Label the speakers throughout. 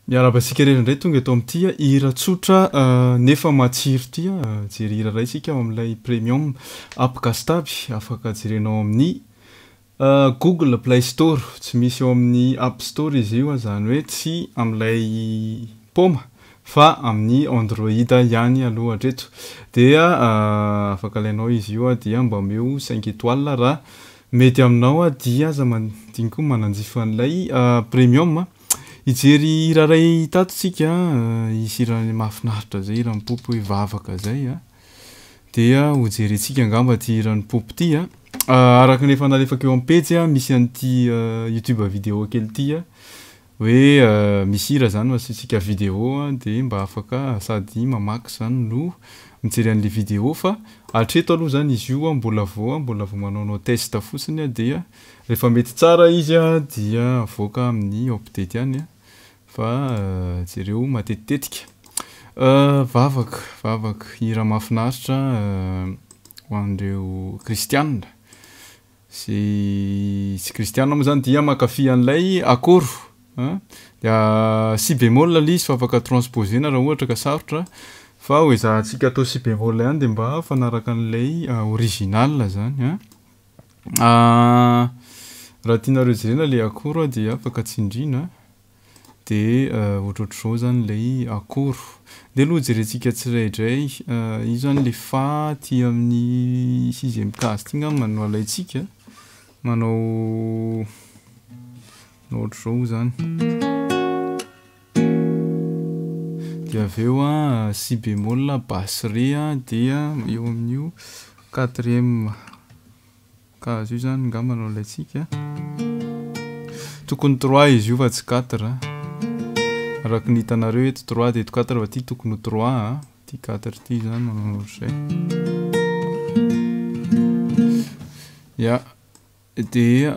Speaker 1: miarabasika reryndray tonga eto amin'itya hira tsotra nefa matsiro tya jery hira ray isika amin'ilay premium appcastaby afaka jerenao amin'ny Google Play Store tsy misy eo amin'ny App Store izy io zany hoe tsy amin'ilay paoma fa amin'ny Android ihany aloha hatreto dia afaka alainao izy io dia mba meo 5 étoiles raha mety aminao dia aza mandiniko mananjifa an'ilay premium ijery hira ray tatontsika isy hira mahafinaritra zay hira mipopo hoe vavaka zay dia hojerentsika angamba ty hira mipopo ty araka nefa nalefaka eo amin'ny page misy an'ity YouTube vidéo kely ty hoe misy hira zany masitsika vidéo dia mba afaka sady mamaky zany no mijery an'le vidéo fa hatreto aloha zany izy io mbola vao manaonao test fotsiny dia rehefa mety tsara izy dia avoaka amin'ny update ihany fa jereo matetitetika vavaka hira mahafinaritra ho an'ireo kristianina sy kristianina moa zany dia mankafy an'ilay akoro dia si bémol ilay izy fa afaka transposena raha ohatra ka sarotra fa ho ezahantsika atao si bémol ihany dia mba fanaraka an'ilay original zany raha tianareo jerena ilay akoro dia afaka tsindriana dia ohatrohatr'izao zany ilay akoro dia aloha jerentsika tsiraidray io zany le fa ty amin'ny 6e case ty ngamba manao alaitsika manao ohatr'izao zany dia avy eo si bémol basse ré dia eo amin'io 4e case io zany ngamba manao alaitsika tokony 3 izy io fa tsy 4 araka ny hitanareo eto 3 dia eto 4 fa ty tokony 3 ty 4 ty zany manao ohatr'izay dia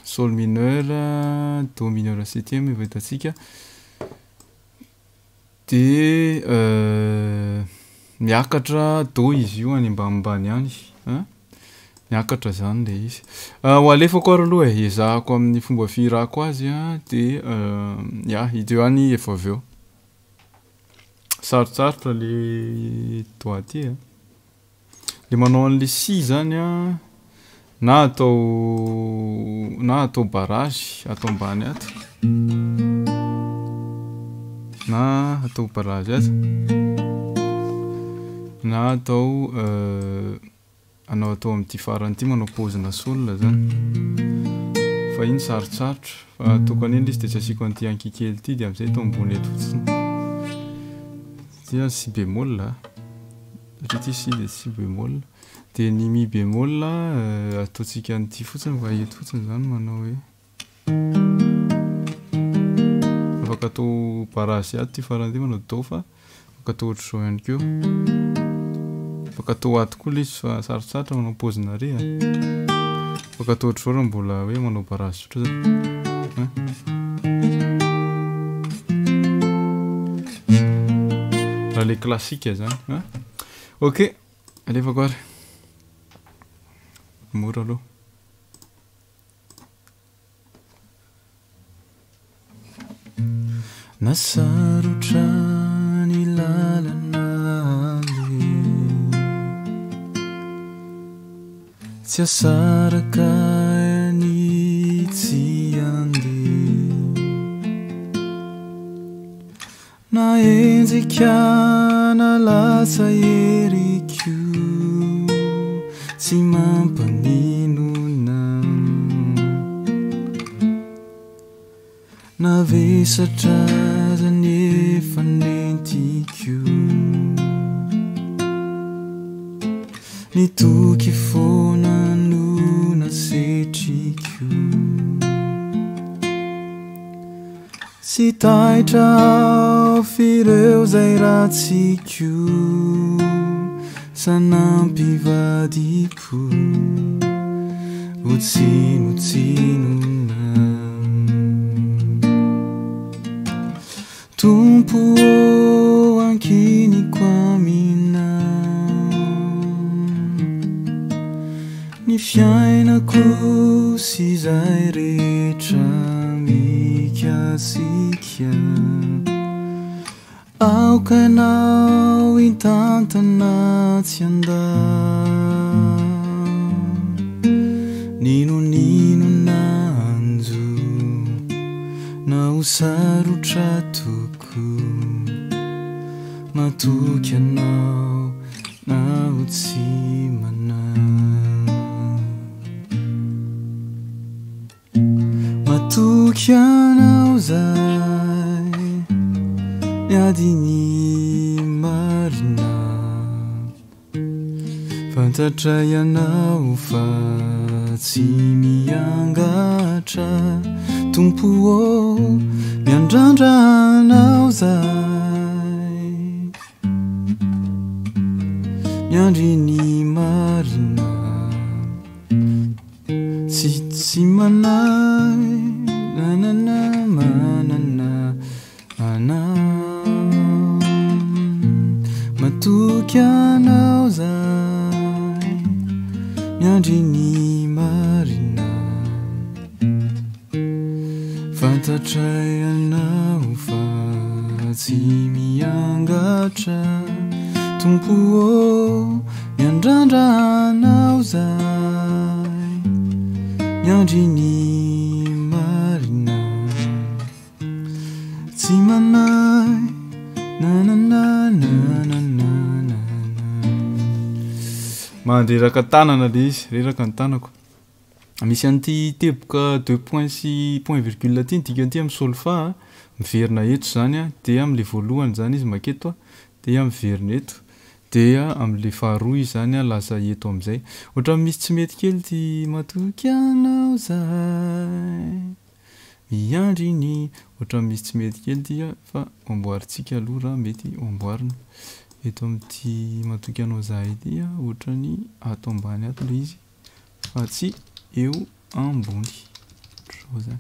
Speaker 1: sol mineur do mineur 7e efa hitantsika dia miakatra do izy io any ambanimbany ihany miakatra zany le izy ho alefako ary aloha ezahako amin'ny fomba firako azy dia hideo any efa avy eo sarotsarotra le doity le manao an'le si zany na atao barrage atao ambany ato na atao barrage ato na atao anao atao amin'ity farany ity manao pauzena sol zany fa iny sarotsarotra fa tokony iny izy dia tsy asiko an'ity ankikely ity dia amin'izay atao ambony eto fotsiny dia si bémol satria ty si dia si bémol dia ny mi bémol ataontsika an'ity fotsiny fa eto fotsiny zany manao hoe afaka atao barrage ato ty farany ity manao do fa afaka atao ohatr'izao ihany keo afaka atao ato koa le izy fa sarotsarotra manao pauzena re afaka atao ohatr'izao raha mbola hoe manao barrage tsotra zany raha le classique zany ok alefako ary mora aloha nasarotra ny lalana tsy asaraka ny tsy andeha na enjika nalatsa eriko tsy mampaninona navesatra zany efa nentiko nitoky foana no nasetriko tsy taitra fireo zay ratsiko sanampivadiko otsinotsinona tompo ankiniko amina ny fiainako sy zay rehetra mika sika aokanao intantana tsy andao ninonino nanjo naosarotra toko matoky anao nao tsy matoky anao zay miadiny marina fantatra ianao fa tsy miangatra tompo miandrandra anao zay miandriny marina tsy manay nanana manana matoky anao zay miandriny marina fantatra ianao fa tsy miangatra tompo miandrandra anao zay miandriny marina tsy manay mandreraka tanana le izy reraka ny tanako misy an'ity teboka 2 point sy point virgule ty dika ty amin'ny solfa miverina eto zany a dia am'le voalohany zany izy maketo a dia miverina eto dia am'le faharoa izy zany a lasa eto am'izay ohatra misy tsy mety kely ty matoky anao zay miandriny ohatra misy tsy mety kely ty fa amboaritsika aloha raha mety amboarina eto amin'ity matoky anao zay ty ohatra ny ato ambany ato le izy fa tsy eo ambony zany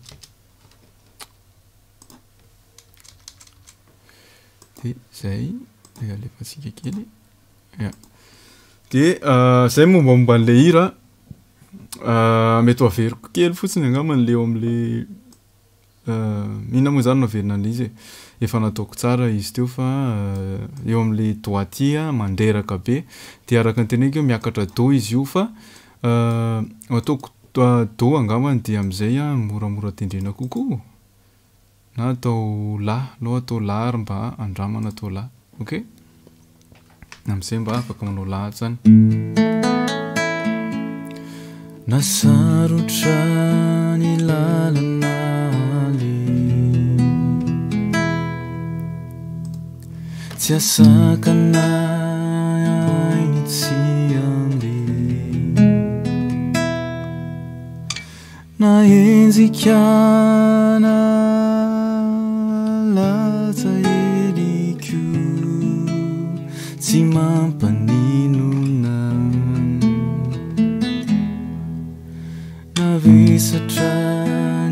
Speaker 1: de zay alefatsika kely de zay mombamomba an'le hira mety averiko kely fotsiny angaman'le eo am'le mihina moa zany naverina an'le izy efa nataoko tsara izy teo fa eo am'le doatia mandreraka be de araka ny teneniko miakatra do izy io fa ataoko do angamany de am'izay moramora tendrena kokoa na atao la no atao la ary mba andramana atao la ok am'izay mba afaka manao lahatra zany nasarotra ny lalana le tsy asakanay tsy ande naenzikana latsa eliko tsy mampaninona navesatra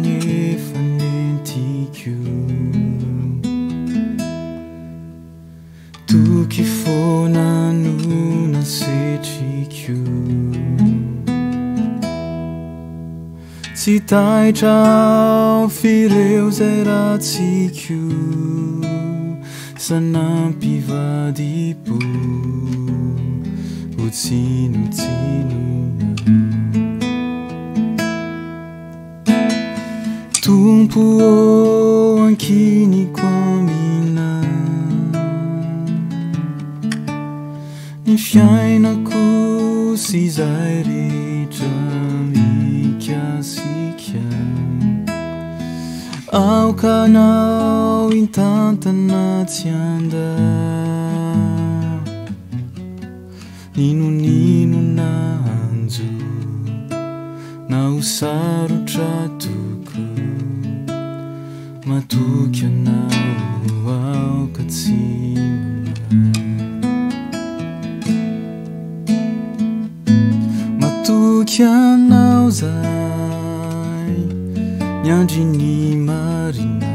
Speaker 1: ny efa nentiko toky fona no nasetriko tsy taitra fireo zay ratsiko sanampivadipo otsinotsinona tompo ankiniko amina ny fiainako sy zay rehetra mikasika aokanao intantana tsy andao ninonino nanjo naosarotra toko matoky anao aoka tsy matoky anao zay miandriny marina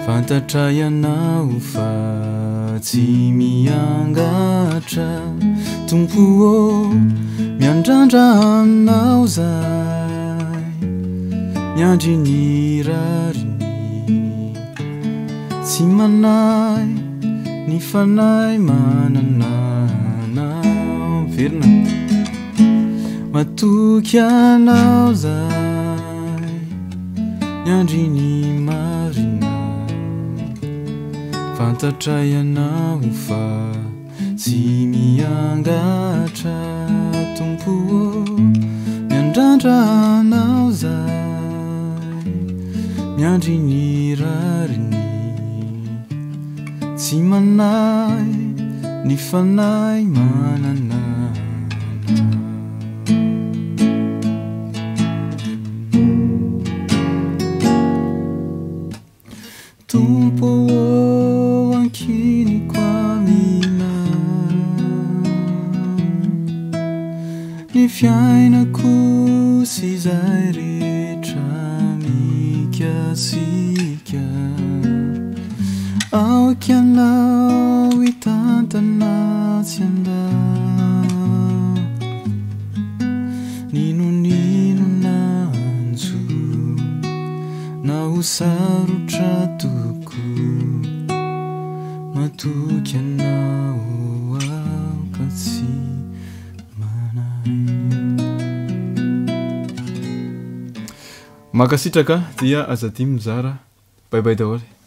Speaker 1: fantatra ianao fa tsy miangatra tompo miandrandra anao zay miandry ny rariny tsy manay ny fanay manananao verina matoky anao zay miandry ny marina fantatra ianao fa tsy miangatra tompo miandrandra anao zay miandry ny rariny tsy manay ny fanay mananana tompo ankiniko amina ny fiainako sy zay rehetra mikasika aoky anao hitantana tsy anda ninonino nanjo na ho sarotra toko matoky anao aoka tsy manay makasitraka dia aza ty mizara baibai daholo